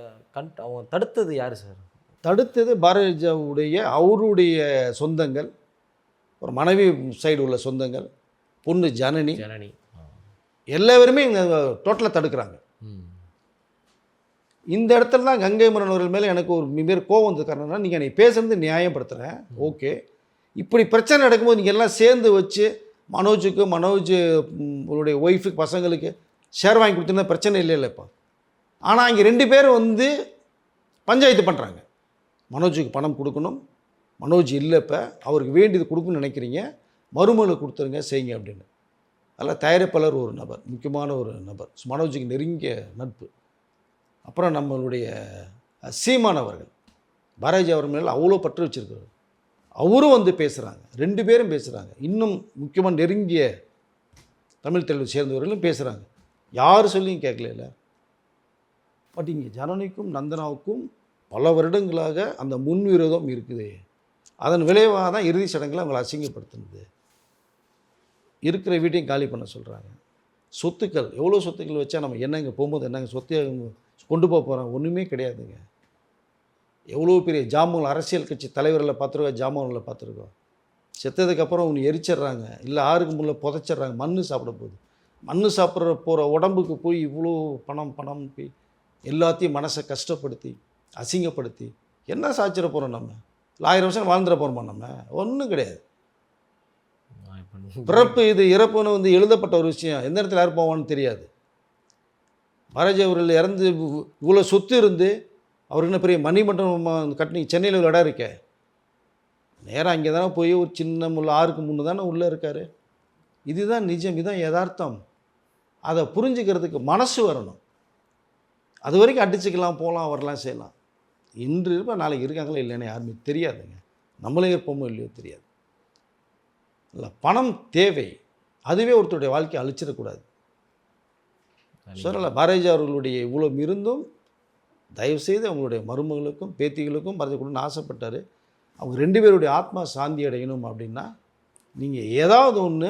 அவங்க தடுத்தது யார் சார்? தடுத்தது பாரதிஜாவுடைய அவருடைய சொந்தங்கள், ஒரு மனைவி சைடு உள்ள சொந்தங்கள், பொண்ணு ஜனனி எல்லாருமே இங்கே டோட்டலாக தடுக்கிறாங்க. இந்த இடத்துல தான் கங்கை மரன் அவர்கள் மேலே எனக்கு ஒரு மிக கோவம் வந்தது. காரணம்னா நீங்கள் என்னை பேசுகிறது நியாயப்படுத்துகிறேன், ஓகே. இப்படி பிரச்சனை நடக்கும்போது நீங்கள் எல்லாம் சேர்ந்து வச்சு மனோஜுக்கு உங்களுடைய ஒய்ஃபுக்கு பசங்களுக்கு ஷேர் வாங்கி கொடுத்துருந்தா பிரச்சனை இல்லை இப்போ. ஆனால் இங்கே 2 பேரும் வந்து பஞ்சாயத்து பண்ணுறாங்க. மனோஜுக்கு பணம் கொடுக்கணும், மனோஜ் இல்லை இப்போ, அவருக்கு வேண்டியது கொடுக்கணும்னு நினைக்கிறீங்க, மருமகளுக்கு கொடுத்துருங்க செய்யுங்க அப்படின்னு. அதில் தயாரிப்பாளர் ஒரு நபர், முக்கியமான ஒரு நபர், மனோஜுக்கு நெருங்கிய நட்பு. அப்புறம் நம்மளுடைய சீமான் அவர்கள் பாரதி அவர் மேலே அவ்வளோ பற்று வச்சுருக்காரு. அவரும் வந்து பேசுகிறாங்க, 2 பேரும் பேசுகிறாங்க. இன்னும் முக்கியமாக நெருங்கிய தமிழ் தெலுங்கு சேர்ந்தவர்களும் பேசுகிறாங்க. யார் சொல்லியும் கேட்கல. பட் இங்கே ஜனனிக்கும் நந்தனாவுக்கும் பல வருடங்களாக அந்த முன்விரோதம் இருக்குது. அதன் விளைவாக தான் இறுதி சடங்கில் அவங்களை அசிங்கப்படுத்துனது. இருக்கிற வீட்டையும் காலி பண்ண சொல்கிறாங்க. சொத்துக்கள் எவ்வளோ சொத்துக்கள் வச்சா நம்ம என்னங்க போகும்போது என்னங்க சொத்தை கொண்டு போக போகிறோம்? ஒன்றுமே கிடையாதுங்க. எவ்வளோ பெரிய ஜாமான் அரசியல் கட்சி தலைவர்களில் பார்த்துருக்கோம், ஜாமான்களை பார்த்துருக்கோம். செத்ததுக்கப்புறம் ஒன்று எரிச்சிட்றாங்க, இல்லை ஆறுக்கு முள்ள புதைச்சிட்றாங்க. மண் சாப்பிட போகுது. மண் சாப்பிட்ற போகிற உடம்புக்கு போய் இவ்வளோ பணம் போய் எல்லாத்தையும் மனசை கஷ்டப்படுத்தி அசிங்கப்படுத்தி என்ன சாச்சிட போகிறோம்? நம்ம 1000 வருஷம் வாழ்ந்துட போகிறோமா? நம்ம ஒன்றும் கிடையாது. பிறப்பு இது இறப்புன்னு வந்து எழுதப்பட்ட ஒரு விஷயம். எந்த இடத்துல யார் போவான்னு தெரியாது. பாரதி அவர்கள் இறந்து இவ்வளோ சொத்து இருந்து அவருக்கு என்ன பெரிய மணிமண்டபம் கட்டினி சென்னையில் ஒரு இடம் இருக்கே, நேராக அங்கே தானே போய் ஒரு சின்ன முள்ள ஆறுக்கு முன்னு தானே உள்ளே இருக்கார். இதுதான் நிஜம், இதுதான் யதார்த்தம். அதை புரிஞ்சுக்கிறதுக்கு மனசு வரணும். அது வரைக்கும் அடிச்சுக்கலாம், போகலாம், வரலாம், செய்யலாம். இன்று இருப்ப நாளைக்கு இருக்காங்களா இல்லைன்னு யாருமே தெரியாதுங்க. நம்மளே இருப்போமோ இல்லையோ தெரியாது. இல்லை, பணம் தேவை. அதுவே ஒருத்தருடைய வாழ்க்கையை அழிச்சிடக்கூடாது. சொல்லலை, பாரதி அவர்களுடைய இவ்வளோ இருந்தும் தயவுசெய்து அவங்களுடைய மருமகளுக்கும் பேத்திகளுக்கும் பாரதி கொடுன்னு ஆசைப்பட்டார். அவங்க 2 பேருடைய ஆத்மா சாந்தி அடையணும் அப்படின்னா நீங்கள் ஏதாவது ஒன்று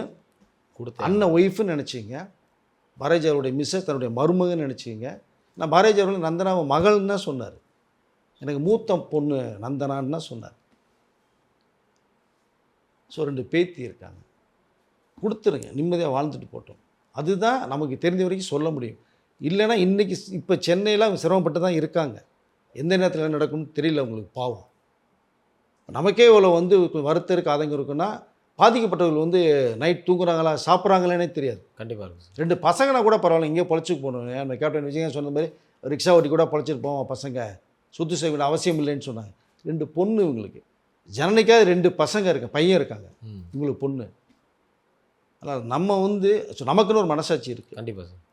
கொடுத்து அண்ணன் ஒய்ஃப்னு நினச்சிங்க, பாரதி அவருடைய மிஸ்ஸஸ் தன்னுடைய மருமகன்னு நினச்சிங்க. நான் பாரதி அவர்கள் நந்தனாவை மகள்னு தான் சொன்னார். எனக்கு மூத்த பொண்ணு நந்தனான்னு தான் சொன்னார். ஸோ 2 பேத்தி இருக்காங்க, கொடுத்துருங்க, நிம்மதியாக வாழ்ந்துட்டு போட்டோம். அதுதான் நமக்கு தெரிஞ்ச வரைக்கும் சொல்ல முடியும். இல்லைன்னா இன்றைக்கி இப்போ சென்னையில் அவங்க சிரமப்பட்டு தான் இருக்காங்க. எந்த நேரத்தில் நடக்கும்னு தெரியல அவங்களுக்கு. பாவம். நமக்கே இவ்வளோ வந்து வருத்தம் இருக்குது, ஆதங்கம் இருக்குன்னா பாதிக்கப்பட்டவர்கள் வந்து நைட் தூங்குறாங்களா சாப்பிட்றாங்களேனே தெரியாது. கண்டிப்பாக இருக்கும். 2 பசங்கன்னா கூட பரவாயில்ல, இங்கே பொழைச்சிக்கு போகணும். நம்ம கேப்டன் விஜயன் சொன்ன மாதிரி ரிக்ஷா ஓட்டி கூட பொழைச்சிட்டு போவோம் பசங்க, சொத்து செய்ய வேண்டிய அவசியம் இல்லைன்னு சொன்னாங்க. 2 பொண்ணு இவங்களுக்கு. ஜனனிக்காவது 2 பசங்க இருக்காங்க, பையன் இருக்காங்க, இவங்களுக்கு பொண்ணு. அதனால் நம்ம வந்து நமக்குன்னு ஒரு மனசாட்சி இருக்குது. கண்டிப்பாக சார்.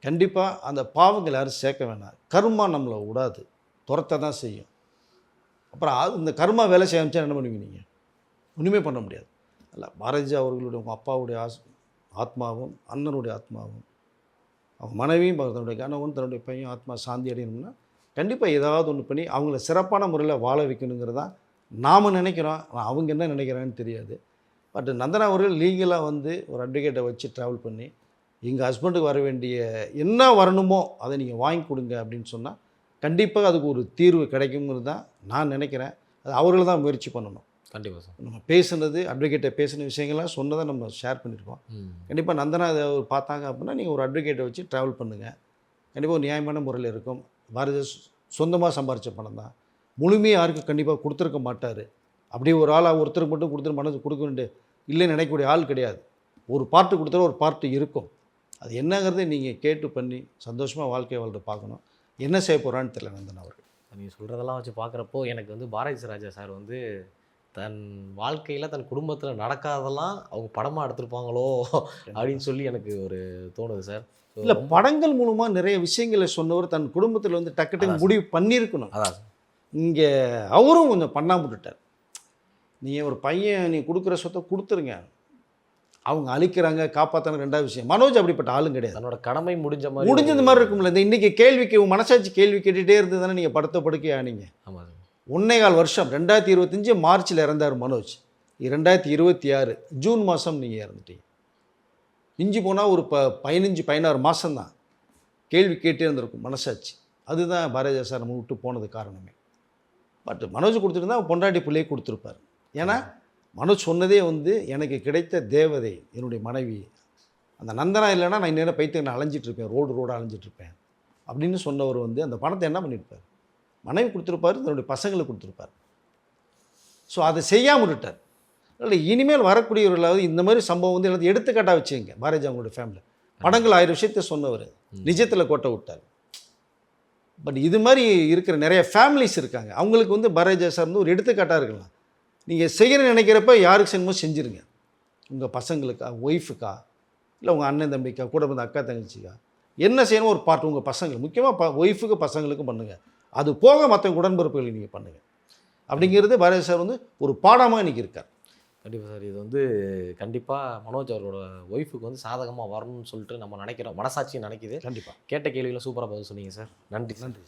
கண்டிப்பாக அந்த பாவங்கள் யாரும் சேர்க்க வேணாம். கர்மா நம்மளை விடாது, துரத்த தான் செய்யும். அப்புறம் இந்த கர்மா வேலை செய்யச்சா என்ன பண்ணுவீங்க? நீங்கள் ஒன்றுமே பண்ண முடியாது. அல்ல, பாரதி அவர்களுடைய உங்கள் அப்பாவுடைய ஆத்மாவும் அண்ணனுடைய ஆத்மாவும் அவங்க மனைவியும் தன்னுடைய கணவன் தன்னுடைய பையன் ஆத்மா சாந்தி அடையணும்னா கண்டிப்பாக ஏதாவது ஒன்று பண்ணி அவங்கள சிறப்பான முறையில் வாழ வைக்கணுங்கிறதான் நாம் நினைக்கிறோம். அவங்க என்ன நினைக்கிறாங்கன்னு தெரியாது. பட் நந்தனா அவர்கள் லீகலாக வந்து ஒரு அட்வொகேட்டை வச்சு ட்ராவல் பண்ணி எங்கள் ஹஸ்பண்டுக்கு வர வேண்டிய என்ன வரணுமோ அதை நீங்கள் வாங்கி கொடுங்க அப்படின்னு சொன்னால் கண்டிப்பாக அதுக்கு ஒரு தீர்வு கிடைக்குங்கிறது தான் நான் நினைக்கிறேன். அது அவர்கள் தான் முயற்சி பண்ணணும். கண்டிப்பாக சார். நம்ம பேசுனது அட்வொகேட்டை பேசின விஷயங்கள்லாம் சொன்னதை நம்ம ஷேர் பண்ணியிருக்கோம். கண்டிப்பாக நந்தனா அதை பார்த்தாங்க அப்படின்னா நீங்கள் ஒரு அட்வொகேட்டை வச்சு ட்ராவல் பண்ணுங்கள். கண்டிப்பாக ஒரு நியாயமான முறையில் இருக்கும். பாரதி சொந்தமாக சம்பாரித்த பணம் தான், முழுமையாக யாருக்கும் கண்டிப்பாக கொடுத்துருக்க மாட்டார். அப்படி ஒரு ஆளாக ஒருத்தருக்கு மட்டும் கொடுத்துட்டு மனது கொடுக்க வேண்டிய இல்லைன்னு நினைக்கக்கூடிய ஆள் கிடையாது. ஒரு பார்ட்டு கொடுத்தாலும் ஒரு பார்ட்டு இருக்கும். அது என்னங்கிறத நீங்கள் கேட்டு பண்ணி சந்தோஷமாக வாழ்க்கையை வாழ்ந்து பார்க்கணும். என்ன செய்ய போகிறான்னு தெரியல நந்தன் அவர்கள். நீங்கள் சொல்கிறதெல்லாம் வச்சு பார்க்குறப்போ எனக்கு வந்து பாரதி ராஜா சார் வந்து தன் வாழ்க்கையில் தன் குடும்பத்தில் நடக்காதெல்லாம் அவங்க படமாக எடுத்திருப்பாங்களோ அப்படின்னு சொல்லி எனக்கு ஒரு தோணுது சார். இல்லை, படங்கள் மூலமாக நிறைய விஷயங்களை சொன்னவர் தன் குடும்பத்தில் வந்து டக்கு முடிவு பண்ணியிருக்கணும். அதான் இங்கே அவரும் கொஞ்சம் பண்ணாம விட்டுட்டார். நீங்கள் ஒரு பையன் நீ கொடுக்குற சொத்தை கொடுத்துருங்க, அவங்க அழிக்கிறாங்க காப்பாற்றாங்க 2வது விஷயம். மனோஜ் அப்படிப்பட்ட ஆளும் கிடையாது. தன்னோட கடமை முடிஞ்சது மாதிரி இருக்கும்ல. இந்த இன்றைக்கி கேள்விக்கு மனசாட்சி கேள்வி கேட்டுகிட்டே இருந்து தானே நீங்கள் படுத்த படுக்கை ஆனீங்க. ஆமாம் சார். 1.25 வருஷம் 2025 மார்ச்சில் இறந்தார் மனோஜ். 2026 ஜூன் மாதம் நீங்கள் இறந்துட்டீங்க. மிஞ்சி போனால் ஒரு 15-16 மாதம்தான் கேள்வி கேட்டே இருந்திருக்கும் மனசாட்சி. அதுதான் பாரதியா சார் நம்ம விட்டு போனது காரணமே. பட் மனோஜ் கொடுத்துருந்தா பொண்டாட்டி பிள்ளையை கொடுத்துருப்பார். ஏன்னா மனோஜ் சொன்னதே வந்து எனக்கு கிடைத்த தேவதை என்னுடைய மனைவி, அந்த நந்தனா இல்லைன்னா நான் இன்னும் பைத்தியம் நான் அலைஞ்சிட்ருப்பேன், ரோடாக அலைஞ்சிட்ருப்பேன் அப்படின்னு சொன்னவர் வந்து அந்த பணத்தை என்ன பண்ணியிருப்பார்? மனைவி கொடுத்துருப்பார், தன்னுடைய பசங்களுக்கு கொடுத்துருப்பார். ஸோ அதை செய்யாமல் விட்டார். இல்லை, இனிமேல் வரக்கூடியவர்களாவது இந்த மாதிரி சம்பவம் வந்து எல்லாத்தையும் எடுத்துக்காட்டாக வச்சுங்க. பாரதி அவங்களுடைய ஃபேமிலி படங்கள் 1000 விஷயத்தை சொன்னவர் நிஜத்தில் கோட்டை விட்டார். பட் இது மாதிரி இருக்கிற நிறைய ஃபேமிலிஸ் இருக்காங்க. அவங்களுக்கு வந்து பாரதி சார் வந்து ஒரு எடுத்துக்காட்டாக இருக்கலாம். நீங்கள் செய்யணும்னு நினைக்கிறப்ப யாருக்கு செய்யணுமோ செஞ்சுருங்க. உங்கள் பசங்களுக்கா, ஒய்ஃபுக்கா, இல்லை உங்கள் அண்ணன் தம்பிக்கா, கூட வந்து அக்கா தங்கச்சிக்கா என்ன செய்யணும் ஒரு பார்ட் உங்கள் பசங்களுக்கு, முக்கியமாக ஒய்ஃபுக்கு பசங்களுக்கும் பண்ணுங்கள். அது போக மற்ற உடன்பிறப்புகளுக்கு நீங்கள் பண்ணுங்கள். அப்படிங்கிறது பாரதி சார் வந்து ஒரு பாடமாக இன்றைக்கி இருக்கார். கண்டிப்பாக சார். இது வந்து கண்டிப்பாக மனோஜ் அவரோட ஒய்ஃபுக்கு வந்து சாதகமாக வரணும்னு சொல்லிட்டு நம்ம நினைக்கிறோம், மனசாட்சி நினைக்குது. கண்டிப்பாக. கேட்ட கேள்விகளை சூப்பராக பதில் சொன்னீங்க சார். நன்றி சார். நன்றி.